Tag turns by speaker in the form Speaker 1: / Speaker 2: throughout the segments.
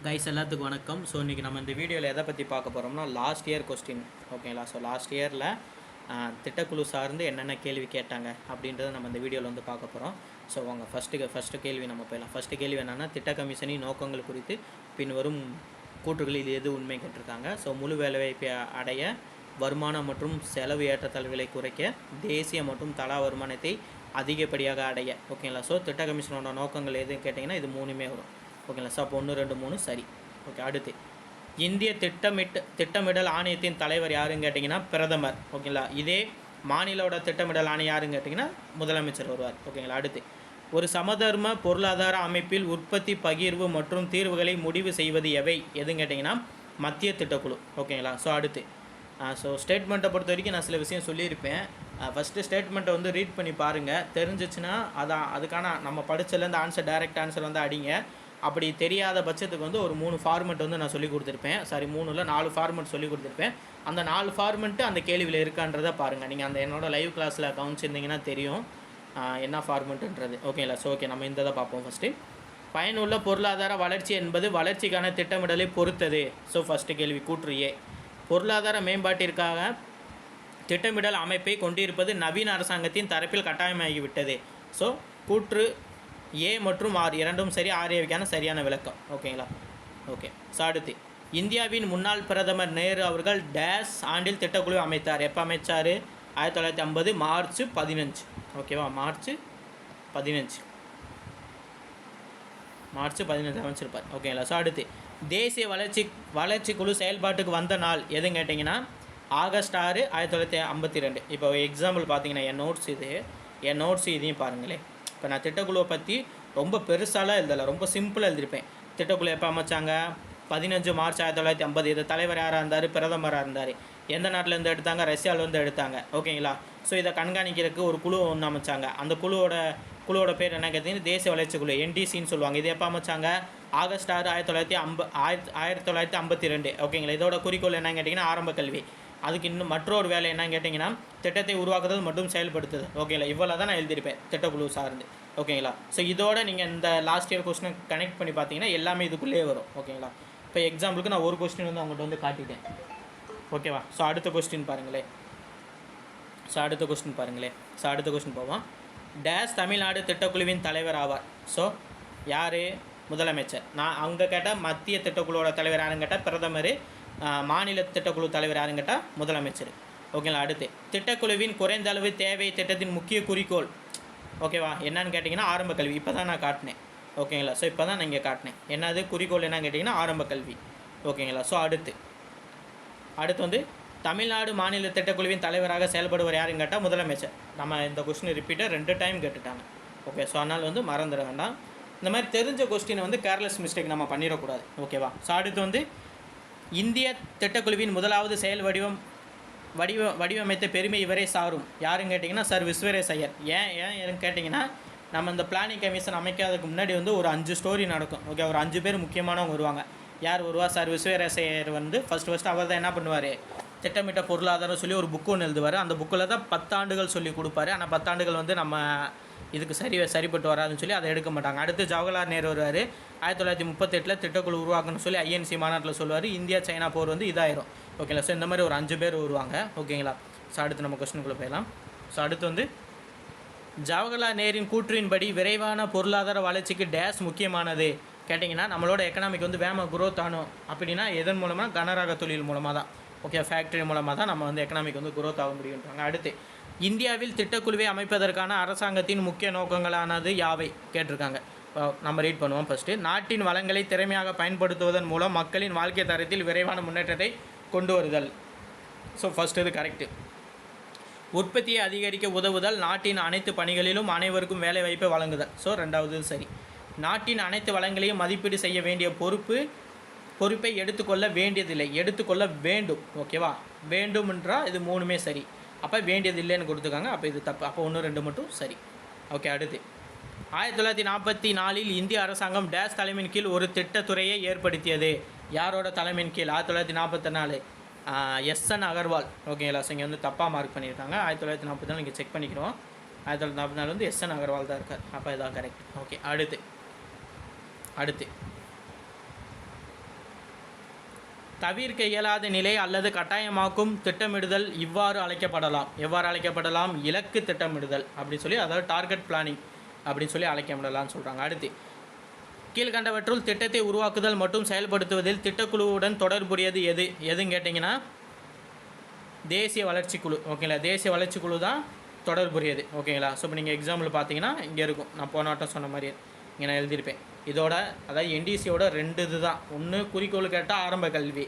Speaker 1: Guys எல்லாத்துக்கும் வணக்கம். So இன்றைக்கி நம்ம இந்த வீடியோவில் எதை பற்றி பார்க்க போகிறோம்னா லாஸ்ட் இயர் கொஸ்டின். ஓகேங்களா? ஸோ லாஸ்ட் இயரில் திட்டக்குழு சார்ந்து என்னென்ன கேள்வி கேட்டாங்க அப்படின்றத நம்ம இந்த வீடியோவில் வந்து பார்க்க போகிறோம். ஸோ அவங்க ஃபஸ்ட்டு கேள்வி நம்ம போயிடலாம். ஃபஸ்ட்டு கேள்வி என்னென்னா, திட்ட கமிஷனின் நோக்கங்கள் குறித்து பின்வரும் கூற்றுகளில் எது உண்மை கேட்டிருக்காங்க. ஸோ முழு வேலைவாய்ப்பை அடைய, வருமானம் மற்றும் செலவு ஏற்றத்தாழ்வுகளை குறைக்க, தேசிய மற்றும் தலா வருமானத்தை அதிகப்படியாக அடைய. ஓகேங்களா? ஸோ திட்ட கமிஷனோட நோக்கங்கள் எதுன்னு கேட்டிங்கன்னா இது மூணுமே வரும். ஓகேங்களா? ஸோ அப்போ 1, 2, 3 சரி. ஓகே, அடுத்து இந்திய திட்டமிடல் ஆணையத்தின் தலைவர் யாருன்னு கேட்டிங்கன்னா பிரதமர். ஓகேங்களா? இதே மாநிலோட திட்டமிடல் ஆணையம் யாருன்னு கேட்டிங்கன்னா முதலமைச்சர் வருவார். ஓகேங்களா? அடுத்து ஒரு சமதர்ம பொருளாதார அமைப்பில் உற்பத்தி, பகிர்வு மற்றும் தீர்வுகளை முடிவு செய்வது எவை எதுன்னு கேட்டிங்கன்னா மத்திய திட்டக்குழு. ஓகேங்களா? ஸோ அடுத்து ஸ்டேட்மெண்ட்டை பொறுத்த வரைக்கும் நான் சில விஷயம் சொல்லியிருப்பேன். ஃபஸ்ட்டு ஸ்டேட்மெண்ட்டை வந்து ரீட் பண்ணி பாருங்கள். தெரிஞ்சிச்சுன்னா அதுக்கான நம்ம படித்ததுலேருந்து டைரக்ட் ஆன்சர் வந்து அடிங்க. அப்படி தெரியாத பட்சத்துக்கு வந்து ஒரு 3 ஃபார்மெட் வந்து நான் சொல்லி கொடுத்துருப்பேன். 4 ஃபார்மெட் சொல்லி கொடுத்துருப்பேன். அந்த 4 ஃபார்மெட்டு அந்த கேள்வியில் இருக்கான்றதை பாருங்கள். நீங்கள் அந்த என்னோடய லைவ் கிளாஸில் கவனிச்சிருந்தீங்கன்னா தெரியும் என்ன ஃபார்மெட்டுன்றது. ஓகேங்களா? ஸோ ஓகே, நம்ம இந்த பார்ப்போம். ஃபஸ்ட்டு பயனுள்ள பொருளாதார வளர்ச்சி என்பது வளர்ச்சிக்கான திட்டமிடலை பொறுத்தது. ஸோ ஃபஸ்ட்டு கேள்வி கூற்று ஏ. பொருளாதார மேம்பாட்டிற்காக திட்டமிடல் அமைப்பை கொண்டிருப்பது நவீன அரசாங்கத்தின் தரப்பில் கட்டாயமாகிவிட்டது. ஸோ கூற்று ஏ மற்றும் ஆர் இரண்டும் சரி. ஆர்ஏவுக்கான சரியான விளக்கம். ஓகேங்களா? ஓகே. ஸோ அடுத்து இந்தியாவின் முன்னாள் பிரதமர் நேரு அவர்கள் டேஸ் ஆண்டில் திட்டக்குழு அமைத்தார். எப்போ அமைச்சார்? 1950 மார்ச் 15. ஓகேவா? மார்ச் 15 அமைச்சிருப்பார். ஓகேங்களா? ஸோ அடுத்து தேசிய வளர்ச்சி குழு செயல்பாட்டுக்கு வந்த நாள் எதுன்னு கேட்டிங்கன்னா ஆகஸ்ட் 6, 1952. இப்போ எக்ஸாம்பிள் பார்த்தீங்கன்னா என் நோட்ஸ் இதையும் பாருங்களேன். இப்போ நான் திட்டக்குழுவை பற்றி ரொம்ப பெருசாலாம் எழுதலை, ரொம்ப சிம்பிளாக எழுதியிருப்பேன். திட்டக்குழு எப்போ அமைச்சாங்க? 15 மார்ச் 1950. இது தலைவர் யாராக இருந்தார்? பிரதமராக இருந்தார். எந்த நாட்டிலேருந்து எடுத்தாங்க? ரஷ்யாவிலேருந்து எடுத்தாங்க. ஓகேங்களா? ஸோ இதை கண்காணிக்கிறதுக்கு ஒரு குழு ஒன்று அமைச்சாங்க. அந்த குழுவோட பேர் என்ன கேட்டிங்கன்னா தேசிய வளர்ச்சி குழு, என்டிசின்னு சொல்லுவாங்க. இது எப்போ அமைச்சாங்க? ஆகஸ்ட் 6, 1952. ஓகேங்களா? இதோட குறிக்கோள் என்னன்னு கேட்டிங்கன்னா ஆரம்ப கல்வி. அதுக்கு இன்னும் மற்றொரு வேலை என்னன்னு கேட்டிங்கன்னா திட்டத்தை உருவாக்குறது மற்றும் செயல்படுத்துது. ஓகேங்களா? இவ்வளோ தான் நான் எழுதியிருப்பேன் திட்டக்குழு சார்ந்து. ஓகேங்களா? ஸோ இதோட நீங்கள் இந்த லாஸ்ட் இயர் கொஸ்டினை கனெக்ட் பண்ணி பார்த்தீங்கன்னா எல்லாமே இதுக்குள்ளே வரும். ஓகேங்களா? இப்போ எக்ஸாம்பிளுக்கு நான் ஒரு கொஸ்டின் வந்து அவங்கள்ட்ட வந்து காட்டிட்டேன். ஓகேவா? ஸோ அடுத்த கொஸ்டின் பாருங்களேன். அடுத்த கொஸ்டின் போவோம். டேஸ் தமிழ்நாடு திட்டக்குழுவின் தலைவர் ஆவார். ஸோ யார்? முதலமைச்சர். நான் அங்கே கேட்டால் மத்திய திட்டக்குழுவோட தலைவர் யாருன்னு கேட்டால் பிரதமர். மாநில திட்டக்குழு தலைவர் யாருன்னு கேட்டால் முதலமைச்சர். ஓகேங்களா? அடுத்து திட்டக்குழுவின் குறைந்த அளவு தேவை திட்டத்தின் முக்கிய குறிக்கோள். ஓகேவா? என்னன்னு கேட்டிங்கன்னா ஆரம்ப கல்வி. இப்போ தான் நான் காட்டினேன். ஓகேங்களா? ஸோ இப்போ தான் நான் இங்கே காட்டினேன். என்னது குறிக்கோள் என்னன்னு கேட்டிங்கன்னா ஆரம்ப கல்வி. ஓகேங்களா? ஸோ அடுத்து வந்து தமிழ்நாடு மாநில திட்டக்குழுவின் தலைவராக செயல்படுவர் யாருன்னு கேட்டால் முதலமைச்சர். நம்ம இந்த கொஸ்டின் ரிப்பீட்டாக 2 டைம் கேட்டுட்டாங்க. ஓகே, ஸோ அதனால் வந்து மறந்துட வேண்டாம். இந்த மாதிரி தெரிஞ்ச கொஸ்டினை வந்து கேர்லெஸ் மிஸ்டேக் நம்ம பண்ணிடக்கூடாது. ஓகேவா? ஸோ அடுத்து வந்து இந்திய திட்டக்குழுவின் முதலாவது செயல் வடிவமைத்த பெருமை இவரே சாரும். யாருன்னு கேட்டிங்கன்னா சார் விஸ்வேஸ்வரய்யர். ஏன் கேட்டிங்கன்னா நம்ம இந்த பிளானிங் கமிஷன் அமைக்காததுக்கு முன்னாடி வந்து ஒரு 5 ஸ்டோரி நடக்கும். ஓகே, ஒரு 5 பேர் முக்கியமானவங்க வருவாங்க. யார் வருவா? சார் விஸ்வேஸ்வரய்யர் வந்து ஃபஸ்ட்டு அவர் தான் என்ன பண்ணுவார்? திட்டமிட்ட பொருளாதாரம் சொல்லி ஒரு புக்கு ஒன்று எழுதுவார். அந்த புக்கில் தான் 10 ஆண்டுகள் சொல்லி கொடுப்பாரு. ஆனால் 10 ஆண்டுகள் வந்து நம்ம இதுக்கு சரிப்பட்டு வராதுன்னு சொல்லி அதை எடுக்க மாட்டாங்க. அடுத்து ஜவஹர்லால் நேரு வருவார். 1938 திட்டக்குழு உருவாக்கணும்னு சொல்லி ஐஎன்சி மாநாட்டில் சொல்லுவார். இந்தியா சைனா போர் வந்து இதாயிரும். ஓகேங்களா? ஸோ இந்த மாதிரி ஒரு 5 பேர் வருவாங்க. ஓகேங்களா? ஸோ அடுத்து நம்ம கொஸ்டினுக்குள்ளே போயிடலாம். ஸோ அடுத்து வந்து ஜவஹர்லால் நேருவின் கூற்றின்படி விரைவான பொருளாதார வளர்ச்சிக்கு டேஸ் முக்கியமானது கேட்டிங்கன்னா நம்மளோட எக்கனாமிக் வந்து குரோத் ஆகணும். அப்படின்னா எதன் மூலமாக? கனரக தொழில் மூலமாக தான். ஓகே, ஃபேக்ட்ரி மூலமாக தான் நம்ம வந்து எக்கனாமிக் வந்து குரோத் ஆக முடியுன்றாங்க. அடுத்து இந்தியாவில் திட்டக்குழுவை அமைப்பதற்கான அரசாங்கத்தின் முக்கிய நோக்கங்களானது யாவை கேட்டிருக்காங்க. நம்ம ரீட் பண்ணுவோம். ஃபஸ்ட்டு நாட்டின் வளங்களை திறமையாக பயன்படுத்துவதன் மூலம் மக்களின் வாழ்க்கை தரத்தில் விரைவான முன்னேற்றத்தை கொண்டு வருதல். ஸோ ஃபஸ்ட்டு இது கரெக்டு. உற்பத்தியை அதிகரிக்க உதவுதல். நாட்டின் அனைத்து பணிகளிலும் அனைவருக்கும் வேலை வாய்ப்பை வழங்குதல். ஸோ 2வது சரி. நாட்டின் அனைத்து வளங்களையும் மதிப்பீடு செய்ய வேண்டிய பொறுப்பை எடுத்துக்கொள்ள வேண்டியதில்லை, எடுத்துக்கொள்ள வேண்டும். ஓகேவா? வேண்டுமென்றால் இது 3மே சரி. அப்போ வேண்டியது இல்லைன்னு கொடுத்துருக்காங்க. அப்போ இது தப்பு. அப்போ 1, 2 மட்டும் சரி. ஓகே, அடுத்து 1944 இந்திய அரசாங்கம் டேஸ் தலைமையின் கீழ் ஒரு திட்டத்துறையை ஏற்படுத்தியது. யாரோட தலைமையின் கீழ்? 1944 எஸ்என் அகர்வால். ஓகேங்களா? ஸோ இங்கே வந்து தப்பாக மார்க் பண்ணியிருக்காங்க. 1944 இங்கே செக் பண்ணிக்கிறோம். 1944 வந்து எஸ்என் அகர்வால் தான் இருக்கார். அப்போ இதான் கரெக்ட். ஓகே, அடுத்து தவிர்க்க இயலாத நிலை அல்லது கட்டாயமாக்கும் திட்டமிடுதல் இவ்வாறு அழைக்கப்படலாம். எவ்வாறு அழைக்கப்படலாம்? இலக்கு திட்டமிடுதல் அப்படின்னு சொல்லி, அதாவது டார்கெட் பிளானிங் அப்படின்னு சொல்லி அழைக்கப்படலாம்னு சொல்கிறாங்க. அடுத்து, கீழ்கண்டவற்றுள் திட்டத்தை உருவாக்குதல் மற்றும் செயல்படுத்துவதில் திட்டக்குழுவுடன் தொடர்புடையது எதுன்னு கேட்டிங்கன்னா தேசிய வளர்ச்சி குழு. ஓகேங்களா, தேசிய வளர்ச்சி குழு தான் தொடர்புடையது. ஓகேங்களா. ஸோ இப்போ நீங்கள் எக்ஸாம்பிள் பார்த்தீங்கன்னா இங்கே இருக்கும், நான் போன வட்டம் சொன்ன மாதிரி இங்கே நான் எழுதியிருப்பேன். இதோட அதாவது என்டிசியோட 2 இது தான். ஒன்று குறிக்கோள் கேட்டால் ஆரம்ப கல்வி.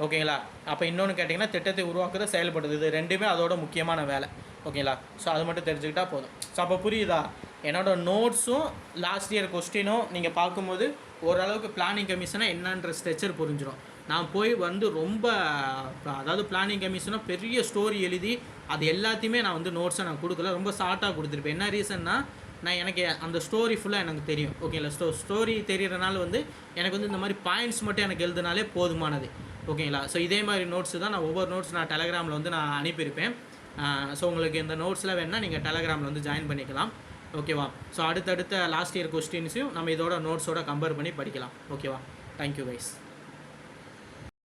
Speaker 1: ஓகேங்களா. அப்போ இன்னொன்று கேட்டிங்கன்னா திட்டத்தை உருவாக்குறது செயல்படுது. இது 2மே அதோட முக்கியமான வேலை. ஓகேங்களா. ஸோ அது மட்டும் தெரிஞ்சுக்கிட்டால் போதும். ஸோ அப்போ புரியுதா? என்னோடய நோட்ஸும் லாஸ்ட் இயர் கொஸ்டினும் நீங்கள் பார்க்கும்போது ஓரளவுக்கு பிளானிங் கமிஷனாக என்னன்ற ஸ்ட்ரக்சர் புரிஞ்சிடும். நான் போய் ரொம்ப அதாவது பிளானிங் கமிஷனாக பெரிய ஸ்டோரி எழுதி அது எல்லாத்தையுமே நான் நோட்ஸை நான் கொடுக்கல, ரொம்ப ஷார்ட்டாக கொடுத்துருப்பேன். என்ன ரீசன்னா, நான் எனக்கு அந்த ஸ்டோரி ஃபுல்லாக எனக்கு தெரியும். ஓகேங்களா. ஸ்டோரி தெரியறனால எனக்கு இந்த மாதிரி பாயிண்ட்ஸ் மட்டும் எனக்கு எழுதுனாலே போதுமானது. ஓகேங்களா. ஸோ இதே மாதிரி நோட்ஸு தான் நான் ஒவ்வொரு நோட்ஸ் நான் டெலகிராமில் நான் அனுப்பியிருப்பேன். ஸோ உங்களுக்கு இந்த நோட்ஸ்லாம் வேணுன்னா நீங்கள் டெலகிராமில் ஜாயின் பண்ணிக்கலாம். ஓகேவா. ஸோ அடுத்தடுத்த லாஸ்ட் இயர் கொஸ்டின்ஸையும் நம்ம இதோட நோட்ஸோட கம்பேர் பண்ணி படிக்கலாம். ஓகேவா. Thank you guys.